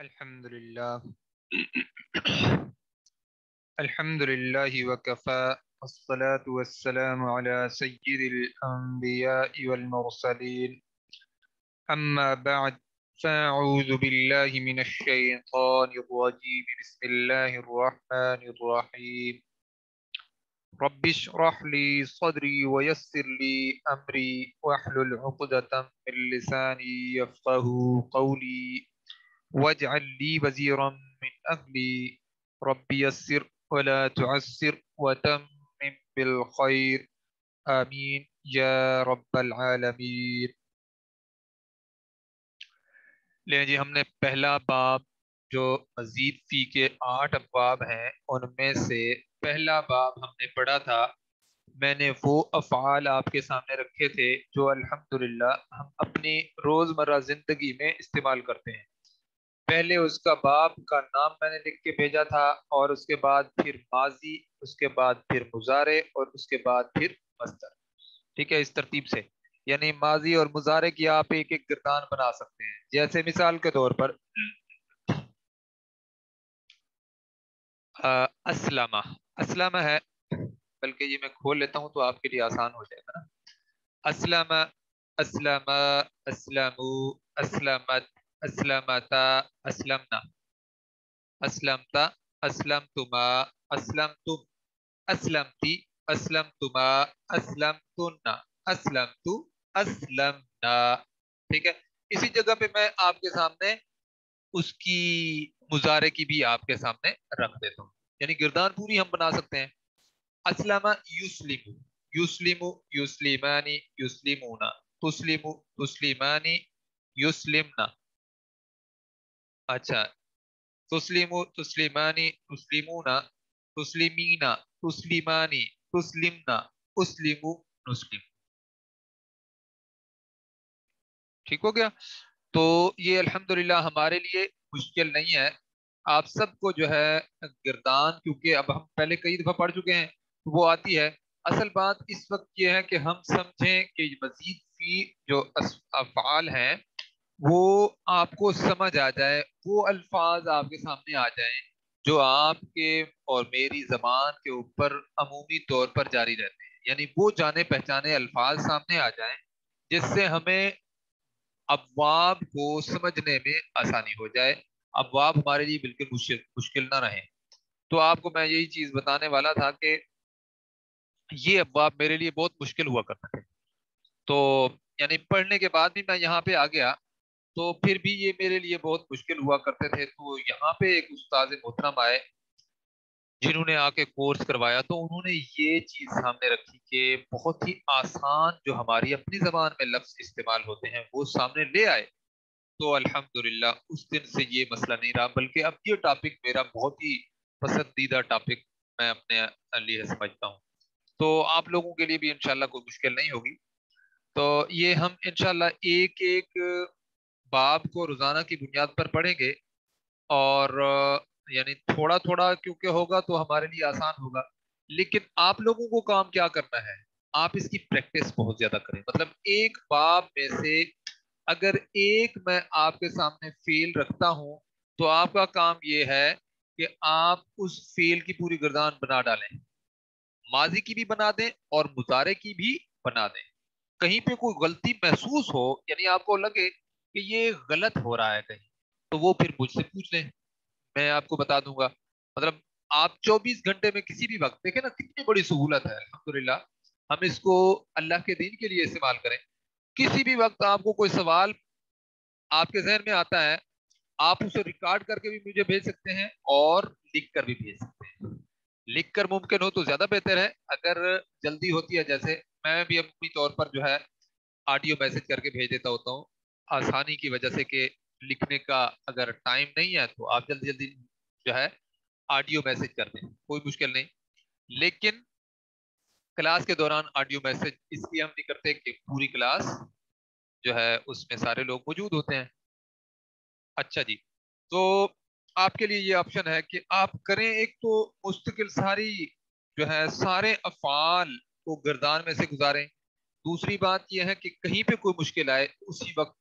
الحمد لله الحمد لله وكفى والصلاة والسلام على سيد الأنبياء والمرسلين أما بعد فأعوذ بالله من الشيطان الرجيم بسم الله الرحمن الرحيم رب اشرح لي صدري ويسر لي أمري واحلل عقدة من لساني يفقه قولي واجعل لي وزيرا من أهلي رب يسر ولا تعسر وتمم بالخير آمين یا رب العالمین۔ لیں جی، ہم نے پہلا باب جو مزید فی کے 8 ابواب ہیں ان میں سے پہلا باب ہم نے پڑھا تھا۔ میں نے وہ افعال آپ کے سامنے رکھے تھے جو الحمدللہ ہم اپنی روزمرہ زندگی میں استعمال کرتے ہیں۔ پہلے اس کا باب کا نام میں نے لکھ کے بھیجا تھا، اور اس کے بعد پھر ماضی، اس کے بعد پھر مضارع، اور اس کے بعد پھر مصدر۔ ٹھیک ہے، اس ترتیب سے، یعنی ماضی اور مضارع کی آپ ایک ایک گردان بنا سکتے ہیں۔ جیسے مثال کے طور پر اسلمہ، اسلمہ ہے، بلکہ یہ میں کھول لیتا ہوں تو آپ کے لیے آسان ہو جائے گا نا۔ اسلم، اسلم، اسلمو، اسلمت، اسلمتا، اسلمنا، اسلمتا، اسلمتما، اسلمتم، اسلمتی، اسلمتما، اسلمتن، اسلمتو، اسلمنا۔ ٹھیک ہے، اسی جگہ پہ میں آپ کے سامنے اس کی مضارع کی بھی آپ کے سامنے رکھ دیتا ہوں، یعنی گردان پوری ہم بنا سکتے ہیں۔ اسلم یسلم، یسلم یسلمانی، یسلمون، تسلم تسلیمانی، یسلمنا۔ اچھا، تسلم تسلیمانی، تسلیمون، تسلیمینا، تسلیمانی، تسلمنا، اسلم، نسلم۔ ٹھیک ہو گیا؟ تو یہ الحمدللہ ہمارے لیے مشکل نہیں ہے، آپ سب کو جو ہے گردان، کیونکہ اب ہم پہلے کئی دفعہ پڑھ چکے ہیں وہ آتی ہے۔ اصل بات اس وقت یہ ہے کہ ہم سمجھیں کہ مزید فی جو افعال ہیں وہ آپ کو سمجھ آ جائے، وہ الفاظ آپ کے سامنے آ جائیں جو آپ کے اور میری زبان کے اوپر عمومی طور پر جاری رہتے ہیں، یعنی وہ جانے پہچانے الفاظ سامنے آ جائیں جس سے ہمیں ابواب کو سمجھنے میں آسانی ہو جائے، ابواب ہمارے لیے بالکل مشکل نہ رہیں۔ تو آپ کو میں یہی چیز بتانے والا تھا کہ یہ ابواب میرے لیے بہت مشکل ہوا کرتے تھے، تو یعنی پڑھنے کے بعد بھی میں یہاں پہ آ گیا تو پھر بھی یہ میرے لیے بہت مشکل ہوا کرتے تھے۔ تو یہاں پہ ایک استاد محترم آئے جنہوں نے آ کے کورس کروایا، تو انہوں نے یہ چیز سامنے رکھی کہ بہت ہی آسان جو ہماری اپنی زبان میں لفظ استعمال ہوتے ہیں وہ سامنے لے آئے۔ تو الحمدللہ اس دن سے یہ مسئلہ نہیں رہا، بلکہ اب یہ ٹاپک میرا بہت ہی پسندیدہ ٹاپک میں اپنے لیے سمجھتا ہوں۔ تو آپ لوگوں کے لیے بھی انشاءاللہ کوئی مشکل نہیں ہوگی۔ تو یہ ہم انشاءاللہ ایک ایک باب کو روزانہ کی بنیاد پر پڑھیں گے، اور یعنی تھوڑا تھوڑا کیونکہ ہوگا تو ہمارے لیے آسان ہوگا، لیکن آپ لوگوں کو کام کیا کرنا ہے، آپ اس کی پریکٹس بہت زیادہ کریں۔ مطلب ایک باب میں سے اگر ایک میں آپ کے سامنے فیل رکھتا ہوں تو آپ کا کام یہ ہے کہ آپ اس فیل کی پوری گردان بنا ڈالیں، ماضی کی بھی بنا دیں اور مضارع کی بھی بنا دیں۔ کہیں پہ کوئی غلطی محسوس ہو، یعنی آپ کو لگے کہ یہ غلط ہو رہا ہے کہیں، تو وہ پھر مجھ سے پوچھ لیں، میں آپ کو بتا دوں گا۔ مطلب آپ 24 گھنٹے میں کسی بھی وقت، دیکھیں نا کتنی بڑی سہولت ہے الحمدللہ، ہم اس کو اللہ کے دین کے لیے استعمال کریں۔ کسی بھی وقت آپ کو کوئی سوال آپ کے ذہن میں آتا ہے، آپ اسے ریکارڈ کر کے بھی مجھے بھیج سکتے ہیں اور لکھ کر بھی بھیج سکتے ہیں۔ لکھ کر ممکن ہو تو زیادہ بہتر ہے، اگر جلدی ہوتی ہے جیسے میں بھی اپنی طور پر جو ہے آڈیو میسج کر کے بھیج دیتا ہوتا ہوں، آسانی کی وجہ سے کہ لکھنے کا اگر ٹائم نہیں ہے تو آپ جلدی جلدی جو ہے آڈیو میسج کر دیں، کوئی مشکل نہیں۔ لیکن کلاس کے دوران آڈیو میسج اس لیے ہم نہیں کرتے کہ پوری کلاس جو ہے اس میں سارے لوگ موجود ہوتے ہیں۔ اچھا جی، تو آپ کے لیے یہ آپشن ہے کہ آپ کریں، ایک تو مستقل ساری جو ہے سارے افعال کو گردان میں سے گزاریں۔ دوسری بات یہ ہے کہ کہیں پہ کوئی مشکل آئے اسی وقت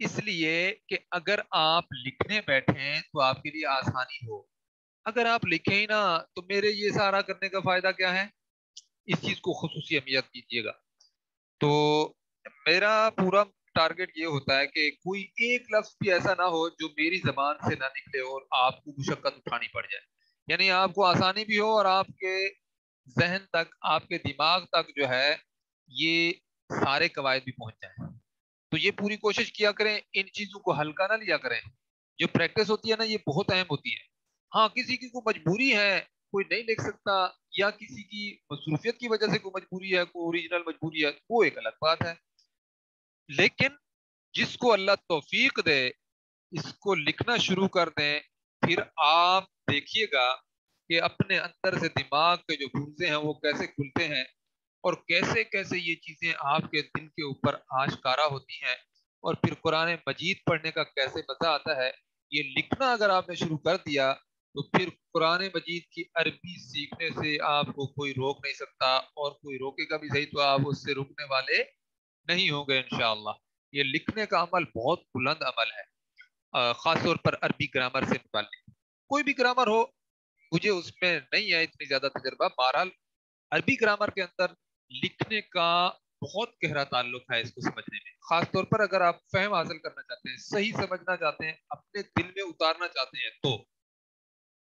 اس لیے کہ اگر آپ لکھنے بیٹھیں تو آپ کے لیے آسانی ہو، اگر آپ لکھیں ہی نہ تو میرے یہ سارا کرنے کا فائدہ کیا ہے؟ اس چیز کو خصوصی اہمیت دیجیے گا۔ تو میرا پورا ٹارگٹ یہ ہوتا ہے کہ کوئی ایک لفظ بھی ایسا نہ ہو جو میری زبان سے نہ نکلے اور آپ کو مشقت اٹھانی پڑ جائے، یعنی آپ کو آسانی بھی ہو اور آپ کے ذہن تک، آپ کے دماغ تک جو ہے یہ سارے قواعد بھی پہنچ جائیں۔ تو یہ پوری کوشش کیا کریں، ان چیزوں کو ہلکا نہ لیا کریں۔ جو پریکٹس ہوتی ہے نا، یہ بہت اہم ہوتی ہے۔ ہاں، کسی کی کوئی مجبوری ہے، کوئی نہیں لکھ سکتا، یا کسی کی مصروفیت کی وجہ سے کوئی مجبوری ہے، کوئی اوریجنل مجبوری ہے، وہ ایک الگ بات ہے۔ لیکن جس کو اللہ توفیق دے، اس کو لکھنا شروع کر دیں، پھر آپ دیکھیے گا کہ اپنے اندر سے دماغ کے جو پرزے ہیں وہ کیسے کھلتے ہیں، اور کیسے کیسے یہ چیزیں آپ کے دل کے اوپر آشکارا ہوتی ہیں، اور پھر قرآن مجید پڑھنے کا کیسے مزہ آتا ہے۔ یہ لکھنا اگر آپ نے شروع کر دیا تو پھر قرآن مجید کی عربی سیکھنے سے آپ کو کوئی روک نہیں سکتا، اور کوئی روکے گا بھی صحیح تو آپ اس سے رکنے والے نہیں ہوں گے انشاءاللہ۔ یہ لکھنے کا عمل بہت بلند عمل ہے، خاص طور پر عربی گرامر سے متعلق کوئی بھی گرامر ہو، مجھے اس میں نہیں ہے اتنی زیادہ تجربہ، بہرحال عربی گرامر کے اندر لکھنے کا بہت گہرا تعلق ہے اس کو سمجھنے میں، خاص طور پر اگر آپ فہم حاصل کرنا چاہتے ہیں، صحیح سمجھنا چاہتے ہیں، اپنے دل میں اتارنا چاہتے ہیں، تو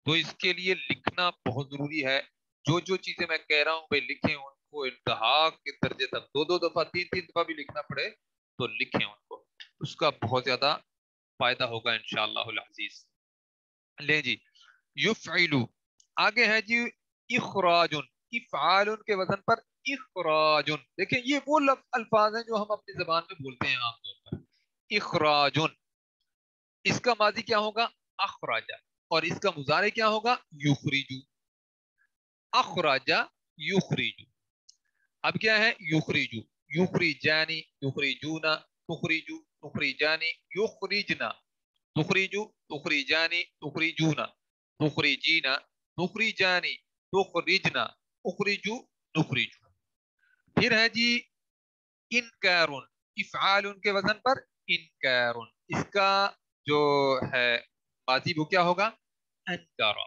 اس کے لیے لکھنا بہت ضروری ہے۔ جو جو چیزیں میں کہہ رہا ہوں بھائی لکھیں ان کو، انتہا کے درجے تک، دو دو دفعہ، تین تین دفعہ بھی لکھنا پڑے تو لکھیں ان کو، اس کا بہت زیادہ فائدہ ہوگا انشاءاللہ العزیز۔ لیں جی، یفعلو، آگے ہے جی اخراج، افعال کے وزن پر اخراج۔ دیکھیں یہ وہ الفاظ ہیں جو ہم اپنی زبان میں بولتے ہیں عام طور پر۔ اخراج، اس کا ماضی کیا ہوگا؟ اخراجہ، اور اس کا مضارع کیا ہوگا؟ یخرجو۔ اخراجہ یخرجو، اب کیا ہے؟ یخرجو، یخرجانی، یخرجونا، تخرجو، تخرجانی، یخرجنا، تخرجو، تخرجانی، تخرجونا، تخرجینا، تخرجانی، تخرجنا، اخرجو، نخرجو۔ پھر ہے جی انکارن، افعال کے وزن پر انکارن، اس کا جو ہے ماضی وہ کیا ہوگا؟ انکارا،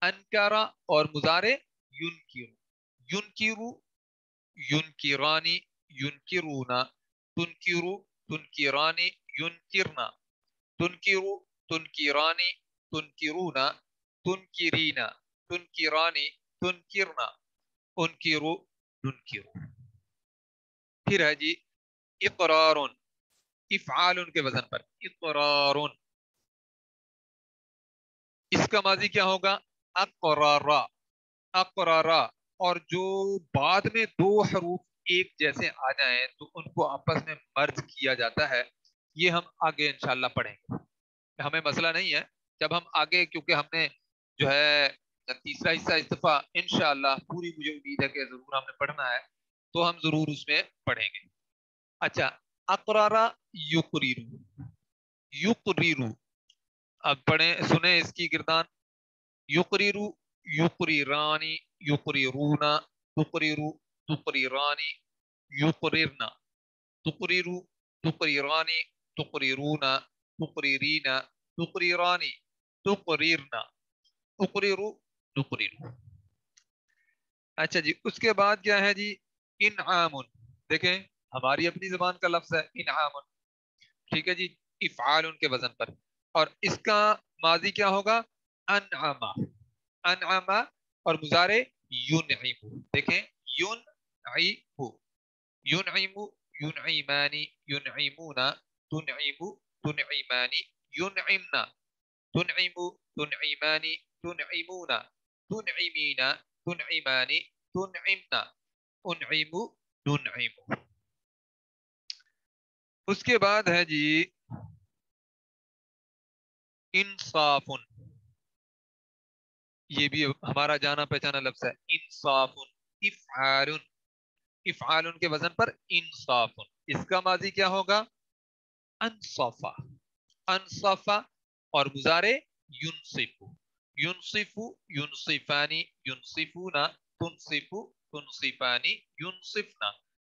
انکارا، اور مضارع ینکر، ینکرو، ینکرانی، ینکرونا، تنکرو، تنکرانی، ینکرنا، تنکرو، تنکرانی، تنکرونا، تنکرینا، تنکرانی، تنکرنا، انکرو، ننکرو۔ پھر ہے جی اقرار، افعال کے وزن پر اقرار، اس کا ماضی کیا ہوگا؟ اقرارا، اقرارا، اور جو بعد میں دو حروف ایک جیسے آ جائیں تو ان کو آپس میں مرج کیا جاتا ہے، یہ ہم آگے انشاءاللہ پڑھیں گے، ہمیں مسئلہ نہیں ہے۔ جب ہم آگے، کیونکہ ہم نے جو ہے تیسرا حصہ اس دفعہ انشاءاللہ پوری مجھے امید ہے کہ ضرور ہم نے پڑھنا ہے، تو ہم ضرور اس میں پڑھیں گے۔ اچھا، اقرارا یقریرو، یقریرو، اب پڑھیں، سنیں اس کی گردان۔ یقریرو، یقریرانی، یقریرونا، تقریرو، تقریرانی، یقریرنا، تقریرو، تقریرانی، تقریرونا، تقریرینا، تقریرانی، تقریرنا، تقریرو، تقریرو۔ اچھا جی، اس کے بعد کیا ہے جی؟ انعام، دیکھیں ہماری اپنی زبان کا لفظ ہے انعام، ٹھیک ہے جی، افعال کے وزن پر، اور اس کا ماضی کیا ہوگا؟ انعما، انعما، اور مضارع ینعم، دیکھیں ینعم، ینعم، ینعمانی، ینعمونا، تنعم، تنعمانی، ینعمنا، تنعم، تنعمانی، تنعمونا، تنعمینا، تنعمانی، تنعمنا، انعم، ننعم۔ اس کے بعد ہے جی انصاف، یہ بھی ہمارا جانا پہچانا لفظ ہے، انصاف، افعال، افعال کے وزن پر انصاف، اس کا ماضی کیا ہوگا؟ انصفا، انصفا، اور مضارع ینصف، ینصف، ینصفانی، ینصفونا، تنصف، تنصفانی، ینصفنا،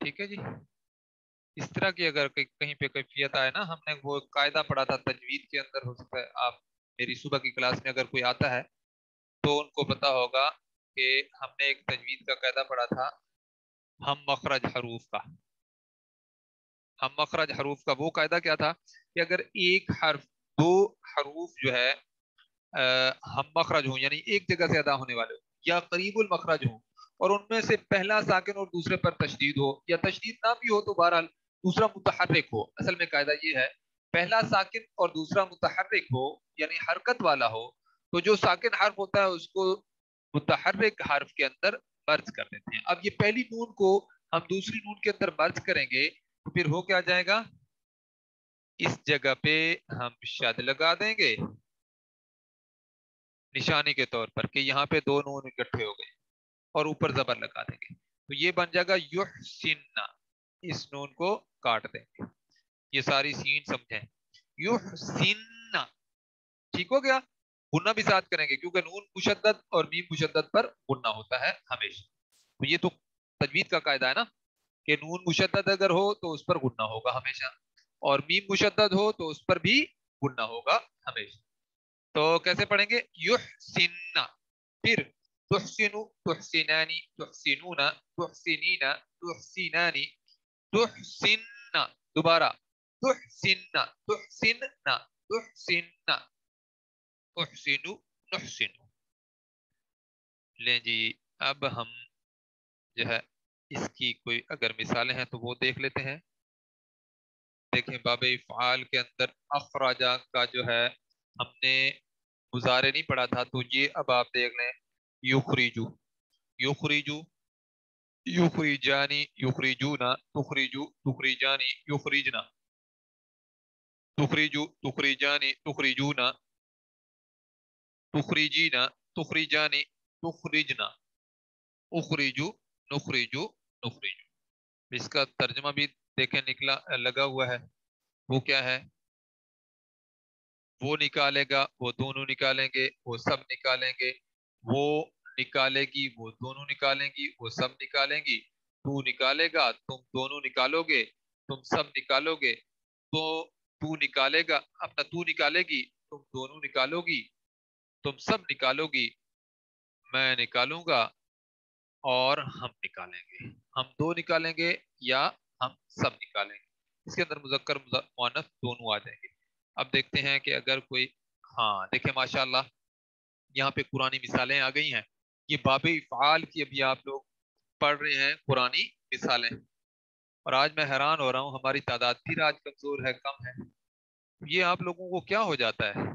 ٹھیک ہے جی. اس طرح کی اگر کہیں پہ کیفیت آئے نا، ہم نے وہ قاعدہ پڑھا تھا تجوید کے اندر، ہو سکتا ہے آپ میری صبح کی کلاس میں اگر کوئی آتا ہے تو ان کو پتا ہوگا کہ ہم نے ایک تجوید کا قاعدہ پڑھا تھا، ہم مخرج حروف کا. ہم مخرج حروف کا وہ قاعدہ کیا تھا کہ اگر ایک حرف، دو حروف جو ہے ہم مخرج ہوں، یعنی ایک جگہ سے ادا ہونے والے ہوں، یا قریب المخرج ہوں، اور ان میں سے پہلا ساکن اور دوسرے پر تشدید ہو، یا تشدید نہ بھی ہو تو بہرحال دوسرا متحرک ہو. اصل میں قاعدہ یہ ہے، پہلا ساکن اور دوسرا متحرک ہو یعنی حرکت والا ہو، تو جو ساکن حرف ہوتا ہے اس کو متحرک حرف کے اندر مرج کر دیتے ہیں. اب یہ پہلی نون کو ہم دوسری نون کے اندر مرج کریں گے تو پھر ہو کیا جائے گا، اس جگہ پہ ہم شد لگا دیں گے نشانی کے طور پر کہ یہاں پہ دو نون اکٹھے ہو گئے، اور اوپر زبر لگا دیں گے تو یہ بن جائے گا یحسن. اس نون کو کاٹ دیں گے، یہ ساری سین سمجھیں، یحسن. ٹھیک ہو گیا. غنہ بھی ساتھ کریں گے کیونکہ نون مشدد اور میم مشدد پر غنہ ہوتا ہے ہمیشہ. تو یہ تو تجوید کا قاعدہ ہے نا کہ نون مشدد اگر ہو تو اس پر غنہ ہوگا ہمیشہ، اور میم مشدد ہو تو اس پر بھی غنہ ہوگا ہمیشہ. تو کیسے پڑھیں گے، یحسن، پھر تحسن، تحسنانی، تحسنون، تحسنین، تحسنانی، تحسن، دوبارہ تحسن، تحسن، تحسن، تحسن، نحسن. لیں جی اب ہم جو ہے اس کی کوئی اگر مثالیں ہیں تو وہ دیکھ لیتے ہیں. دیکھیں باب افعال کے اندر اخراجہ کا جو ہے ہم نے مضارع نہیں پڑھا تھا، تو یہ اب آپ دیکھ لیں، یخرجو، یخرجو، یخرجانی، یخرجونا، تخرجو، تخرجانی، یخرجنا، تخرجو، تخرجانی، تخرجونا، تخرجینا، تخرجانی، تخرجنا، اخرجو، نخرجو، نخرجو. اس کا ترجمہ بھی دیکھیں نکلا لگا ہوا ہے، وہ کیا ہے، وہ نکالے گا، وہ دونوں نکالیں گے، وہ سب نکالیں گے، وہ نکالے گی، وہ دونوں نکالیں گی، وہ سب نکالیں گی، تو نکالے گا، تم دونوں نکالو گے، تم سب نکالو گے، تو نکالے گا اپنا، تو نکالے گی، تم دونوں نکالو گی، تم سب نکالو گی، میں نکالوں گا، اور ہم نکالیں گے. ہم دو نکالیں گے یا ہم سب نکالیں گے. اس کے اندر مذکر مؤنث دونوں آ جائیں گے. اب دیکھتے ہیں کہ اگر کوئی، ہاں دیکھیں ماشاءاللہ یہاں پہ قرآنی مثالیں آ گئی ہیں. یہ باب افعال کی ابھی آپ لوگ پڑھ رہے ہیں قرآنی مثالیں، اور آج میں حیران ہو رہا ہوں ہماری تعداد پھر آج کمزور ہے، کم ہے. یہ آپ لوگوں کو کیا ہو جاتا ہے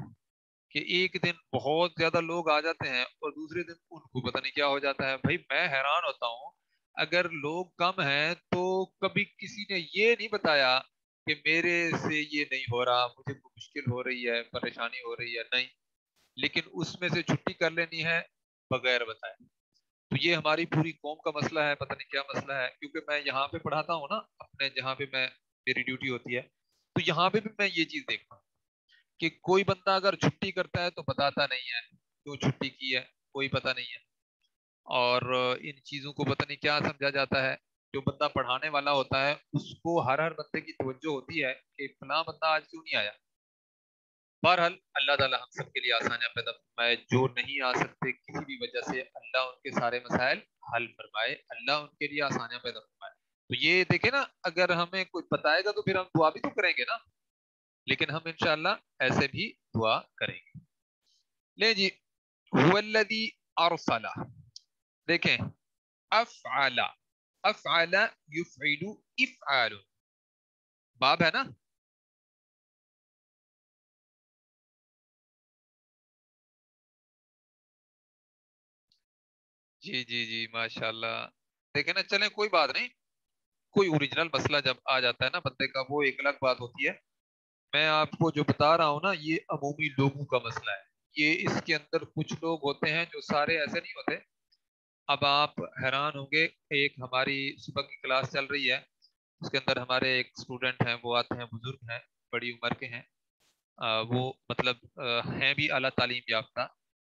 کہ ایک دن بہت زیادہ لوگ آ جاتے ہیں اور دوسرے دن ان کو پتہ نہیں کیا ہو جاتا ہے. بھائی میں حیران ہوتا ہوں، اگر لوگ کم ہیں تو کبھی کسی نے یہ نہیں بتایا کہ میرے سے یہ نہیں ہو رہا، مجھے کوئی مشکل ہو رہی ہے، پریشانی ہو رہی ہے، نہیں، لیکن اس میں سے چھٹی کر لینی ہے بغیر بتائے. تو یہ ہماری پوری قوم کا مسئلہ ہے، پتہ نہیں کیا مسئلہ ہے. کیونکہ میں یہاں پہ پڑھاتا ہوں نا اپنے جہاں پہ میں میری ڈیوٹی ہوتی ہے، تو یہاں پہ بھی میں یہ چیز دیکھتا ہوں کہ کوئی بندہ اگر چھٹی کرتا ہے تو بتاتا نہیں ہے کیوں چھٹی کی ہے، کوئی پتہ نہیں ہے. اور ان چیزوں کو پتہ نہیں کیا سمجھا جاتا ہے. جو بندہ پڑھانے والا ہوتا ہے اس کو ہر بندے کی توجہ ہوتی ہے کہ فلاں بندہ آج کیوں نہیں آیا. بہرحال اللہ تعالیٰ ہم سب کے لیے آسانیاں پیدا فرمائے، جو نہیں آ سکتے کسی بھی وجہ سے اللہ ان کے سارے مسائل حل فرمائے، اللہ ان کے لیے آسانیاں پیدا فرمائے. تو یہ دیکھیں نا، اگر ہمیں کوئی بتائے گا تو پھر ہم دعا بھی تو کریں گے نا، لیکن ہم انشاءاللہ ایسے بھی دعا کریں گے. لے جی، هو الذی ارسل، دیکھیں افعل، افعل یفعل، افعال، باب ہے نا. جی جی جی ماشاءاللہ. دیکھیں نا، چلیں کوئی بات نہیں، کوئی اوریجنل مسئلہ جب آ جاتا ہے نا بندے کا وہ ایک الگ بات ہوتی ہے. میں آپ کو جو بتا رہا ہوں نا یہ عمومی لوگوں کا مسئلہ ہے. یہ اس کے اندر کچھ لوگ ہوتے ہیں جو سارے ایسے نہیں ہوتے. اب آپ حیران ہوں گے، ایک ہماری صبح کی کلاس چل رہی ہے، اس کے اندر ہمارے ایک اسٹوڈنٹ ہیں، وہ آتے ہیں، بزرگ ہیں، بڑی عمر کے ہیں، وہ مطلب ہیں بھی اعلیٰ تعلیم یافتہ.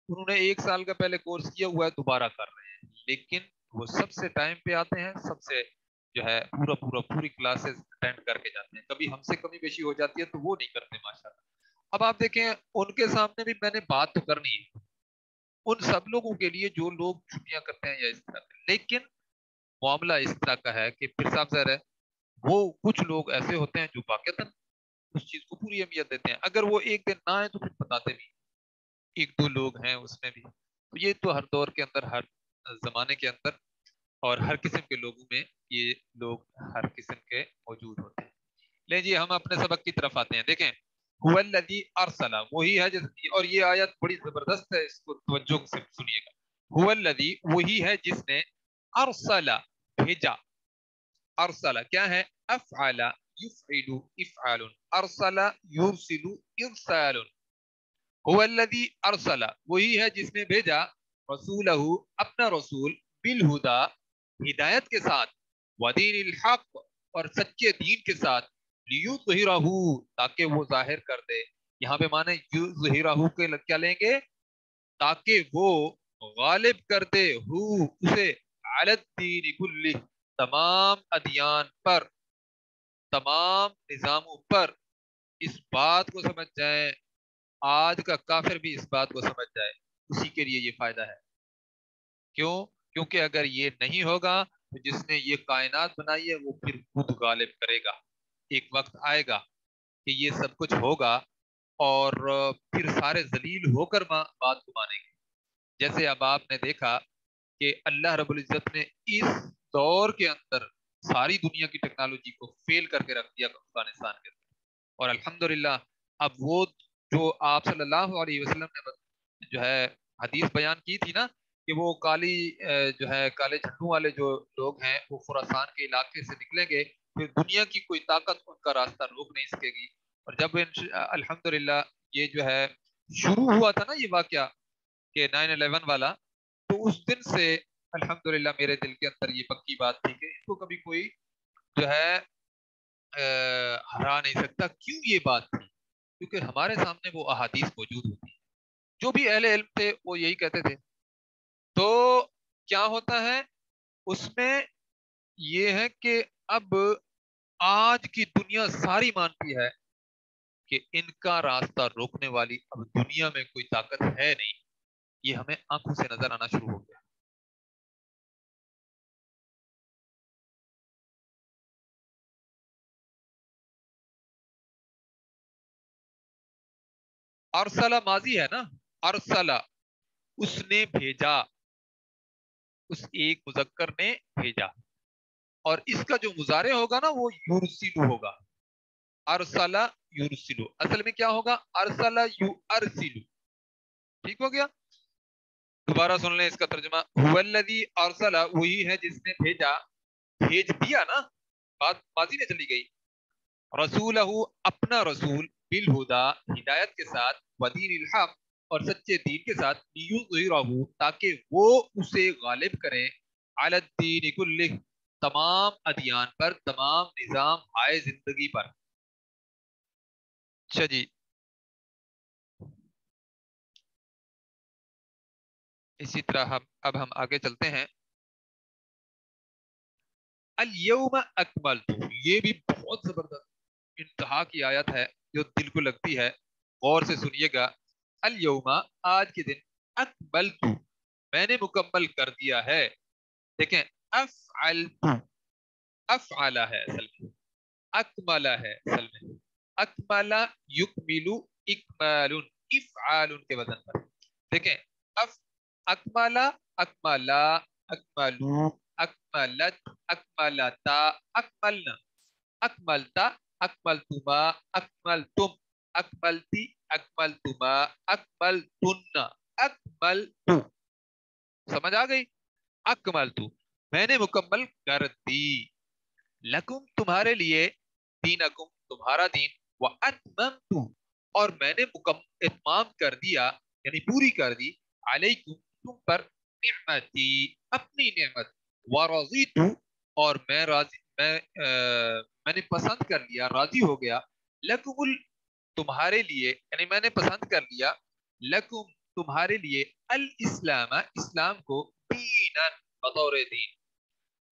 انہوں نے 1 سال کا پہلے کورس کیا ہوا ہے، دوبارہ کر رہے ہیں، لیکن وہ سب سے ٹائم پہ آتے ہیں، سب سے جو ہے پوری کلاسز اٹینڈ کر کے جاتے ہیں. کبھی ہم سے کمی بیشی ہو جاتی ہے تو وہ نہیں کرتے ماشاءاللہ. اب آپ دیکھیں ان کے سامنے بھی میں نے بات تو کرنی ہے ان سب لوگوں کے لیے جو لوگ چھٹیاں کرتے ہیں یا اس طرح کے، لیکن معاملہ اس طرح کا ہے کہ پھر صاحب ظاہر ہے وہ کچھ لوگ ایسے ہوتے ہیں جو واقعتاً اس چیز کو پوری اہمیت دیتے ہیں. اگر وہ ایک دن نہ آئے تو پھر بتاتے بھی ایک دو لوگ ہیں اس میں بھی. تو یہ تو ہر دور کے اندر، ہر زمانے کے اندر اور ہر قسم کے لوگوں میں یہ لوگ ہر قسم کے موجود ہوتے ہیں. لیں جی ہم اپنے سبق کی طرف آتے ہیں. دیکھیں هو الذی ارسل، وہی ہے اور یہ آیت بڑی زبردست ہے، اس کو توجہ سے سنیے گا. هو الذی، وہی ہے جس نے ارسل، بھیجا. ارسل کیا ہے؟ افعل یفعل افعال، ارسل یرسل ارسال. هو الذی ارسل، وہی ہے جس نے بھیجا رسولہ، اپنا رسول، بالہدا، ہدایت کے ساتھ، ودین الحق، اور سچے دین کے ساتھ، لیظہرہ، تاکہ وہ ظاہر کر دے. یہاں پہ معنی یظہرہ کے کیا لیں گے؟ تاکہ وہ غالب کر دے اسے، علی الدین کلہ، تمام ادیان پر، تمام نظاموں پر. اس بات کو سمجھ جائیں، آج کا کافر بھی اس بات کو سمجھ جائے، اسی کے لیے یہ فائدہ ہے. کیوں؟ کیونکہ اگر یہ نہیں ہوگا تو جس نے یہ کائنات بنائی ہے وہ پھر خود غالب کرے گا. ایک وقت آئے گا کہ یہ سب کچھ ہوگا اور پھر سارے ذلیل ہو کر بات کو مانیں گے. جیسے اب آپ نے دیکھا کہ اللہ رب العزت نے اس دور کے اندر ساری دنیا کی ٹیکنالوجی کو فیل کر کے رکھ دیا افغانستان کے اندر. اور الحمدللہ اب وہ جو آپ صلی اللہ علیہ وسلم نے جو ہے حدیث بیان کی تھی نا کہ وہ کالی جو ہے کالے جھنڈوں والے جو لوگ ہیں وہ خراسان کے علاقے سے نکلیں گے، پھر دنیا کی کوئی طاقت ان کا راستہ روک نہیں سکے گی. اور جب الحمدللہ یہ جو ہے شروع ہوا تھا نا یہ واقعہ کہ 9/11 والا، تو اس دن سے الحمدللہ میرے دل کے اندر یہ پکی بات تھی کہ اس کو کبھی کوئی جو ہے ہرا نہیں سکتا. کیوں یہ بات تھی؟ کیونکہ ہمارے سامنے وہ احادیث موجود ہوتی ہیں. جو بھی اہل علم تھے وہ یہی کہتے تھے. تو کیا ہوتا ہے اس میں یہ ہے کہ اب آج کی دنیا ساری مانتی ہے کہ ان کا راستہ روکنے والی اب دنیا میں کوئی طاقت ہے نہیں. یہ ہمیں آنکھوں سے نظر آنا شروع ہو گیا. ارسلہ ماضی ہے نا، ارسلہ اس نے بھیجا، اس ایک مذکر نے بھیجا. اور اس کا جو مضارع ہوگا نا وہ یرسلو ہوگا. ارسلہ یرسلو، اصل میں کیا ہوگا؟ ارسلہ یرسلو. ٹھیک ہو گیا؟ دوبارہ سن لیں اس کا ترجمہ. هو الذی ارسلہ، وہی ہے جس نے بھیجا، بھیج دیا نا، بات ماضی میں چلی گئی. رسولہ، اپنا رسول، بالہدا، ہدایت کے ساتھ، ودین الحق، اور سچے دین کے ساتھ، لیظہرہ، تاکہ وہ اسے غالب کرے، علی الدین کلہ، تمام ادیان پر، تمام نظام ہائے زندگی پر. اچھا جی، اسی طرح اب ہم آگے چلتے ہیں. الیوم اکملت، یہ بھی بہت زبردست انتہا کی آیت ہے جو دل کو لگتی ہے. غور سے سنیے گا. الیوم، آج کے دن، اکملت، میں نے مکمل کر دیا ہے. دیکھیں افعلت، افعلہ ہے اصل میں، اکملہ ہے اصل میں، اکملہ یکملو، اکمال، افعال کے وزن پر. دیکھیں اکملہ، اکملہ، اکملو، اکملت، اکملتا، اکملنا، اکملتا، اکملتما، اکملتم، اکملتی، اکملتما، اکملتن، اکملتو. سمجھ آ گئی؟ اکملتو، میں نے مکمل کر دی. لکم، تمہارے لیے، دینکم، تمہارا دین، واتممتو، اور میں نے اتمام کر دیا یعنی پوری کر دی، علیکم، تم پر، نعمتی، اپنی نعمت، ورضیت، اور میں راضی، میں نے پسند کر لیا، راضی ہو گیا، لکم تمہارے لیے، یعنی میں نے پسند کر لیا، لکم تمہارے لیے، الاسلام، اسلام کو، دینن، بطور دین.